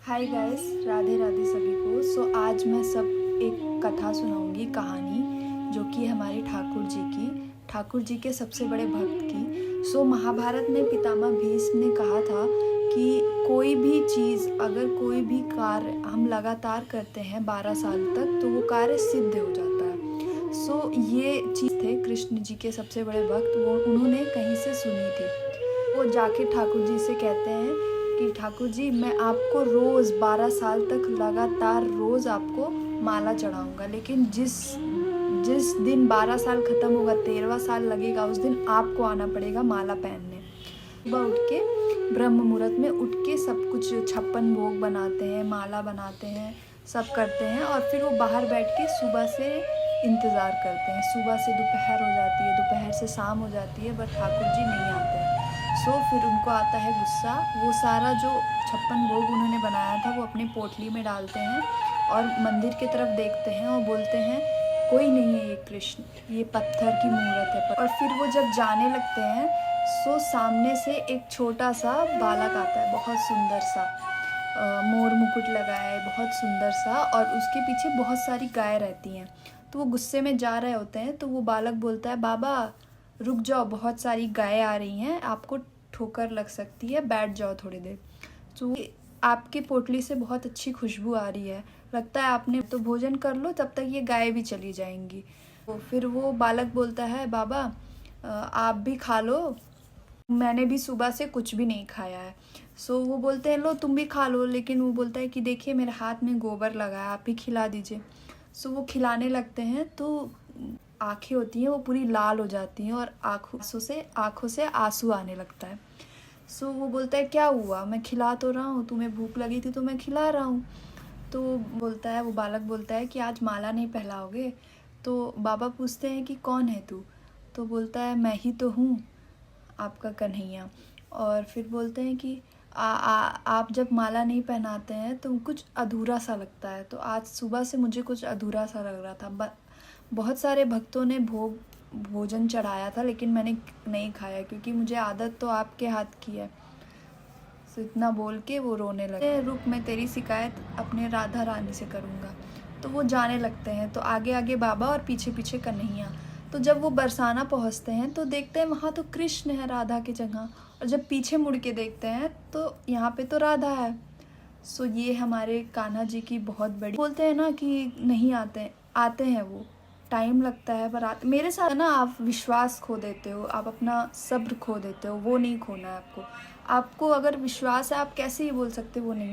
Hi guys, Radhe Radhe सभी को। आज मैं सब एक कथा सुनाऊंगी, कहानी जो कि हमारे ठाकुर जी के सबसे बड़े भक्त की। महाभारत में पितामह भीष्म ने कहा था कि कोई भी चीज़, अगर कोई भी कार्य हम लगातार करते हैं 12 साल तक, तो वो कार्य सिद्ध हो जाता है। ये चीज़ थे कृष्ण जी के सबसे बड़े भक्त, वो उन्होंने कहीं से सुनी थी। वो जाके ठाकुर जी से कहते हैं कि ठाकुर जी, मैं आपको रोज़ 12 साल तक लगातार रोज़ आपको माला चढ़ाऊँगा, लेकिन जिस जिस दिन 12 साल ख़त्म होगा, 13वां साल लगेगा, उस दिन आपको आना पड़ेगा माला पहनने। सुबह उठ के ब्रह्म मुहूर्त में उठ के सब कुछ 56 भोग बनाते हैं, माला बनाते हैं, सब करते हैं और फिर वो बाहर बैठ के सुबह से इंतज़ार करते हैं। सुबह से दोपहर हो जाती है, दोपहर से शाम हो जाती है, बट ठाकुर जी नहीं आते हैं। फिर उनको आता है गुस्सा। वो सारा जो 56 भोग उन्होंने बनाया था वो अपनी पोटली में डालते हैं और मंदिर की तरफ देखते हैं और बोलते हैं, कोई नहीं है ये कृष्ण, ये पत्थर की मूर्त है। और फिर वो जब जाने लगते हैं, सामने से एक छोटा सा बालक आता है, बहुत सुंदर सा, मोर मुकुट लगाया है, बहुत सुंदर सा, और उसके पीछे बहुत सारी गाय रहती हैं। तो वो गुस्से में जा रहे होते हैं, तो वो बालक बोलता है, बाबा रुक जाओ, बहुत सारी गायें आ रही हैं, आपको ठोकर लग सकती है, बैठ जाओ थोड़ी देर। तो आपकी पोटली से बहुत अच्छी खुशबू आ रही है, लगता है आपने तो भोजन कर लो, तब तक ये गायें भी चली जाएंगी। तो फिर वो बालक बोलता है, बाबा आप भी खा लो, मैंने भी सुबह से कुछ भी नहीं खाया है। वो बोलते हैं, लो तुम भी खा लो, लेकिन वो बोलता है कि देखिए मेरे हाथ में गोबर लगा है, आप भी खिला दीजिए। वो खिलाने लगते हैं, तो आँखें होती हैं वो पूरी लाल हो जाती हैं और आँखों से आंसू आने लगता है। वो बोलता है, क्या हुआ, मैं खिला तो रहा हूँ, तुम्हें भूख लगी थी तो मैं खिला रहा हूँ। तो बोलता है, वो बालक बोलता है कि आज माला नहीं पहनाओगे। तो बाबा पूछते हैं कि कौन है तू। तो बोलता है, मैं ही तो हूँ, आपका कन्हैया। और फिर बोलते हैं कि आप जब माला नहीं पहनाते हैं तो कुछ अधूरा सा लगता है। तो आज सुबह से मुझे कुछ अधूरा सा लग रहा था। बहुत सारे भक्तों ने भोजन चढ़ाया था, लेकिन मैंने नहीं खाया क्योंकि मुझे आदत तो आपके हाथ की है। इतना बोल के वो रोने लगे। रुक, मैं तेरी शिकायत अपने राधा रानी से करूँगा। तो वो जाने लगते हैं, तो आगे आगे बाबा और पीछे पीछे कन्हैया। तो जब वो बरसाना पहुँचते हैं तो देखते हैं वहाँ तो कृष्ण है राधा की जगह, और जब पीछे मुड़ के देखते हैं तो यहाँ पे तो राधा है। ये हमारे कान्हा जी की बहुत बड़ी, बोलते हैं ना कि नहीं आते हैं वो, टाइम लगता है पर आते। मेरे साथ ना आप विश्वास खो देते हो, आप अपना सब्र खो देते हो, वो नहीं खोना है आपको। आपको अगर विश्वास है, आप कैसे ही बोल सकते हो वो नहीं।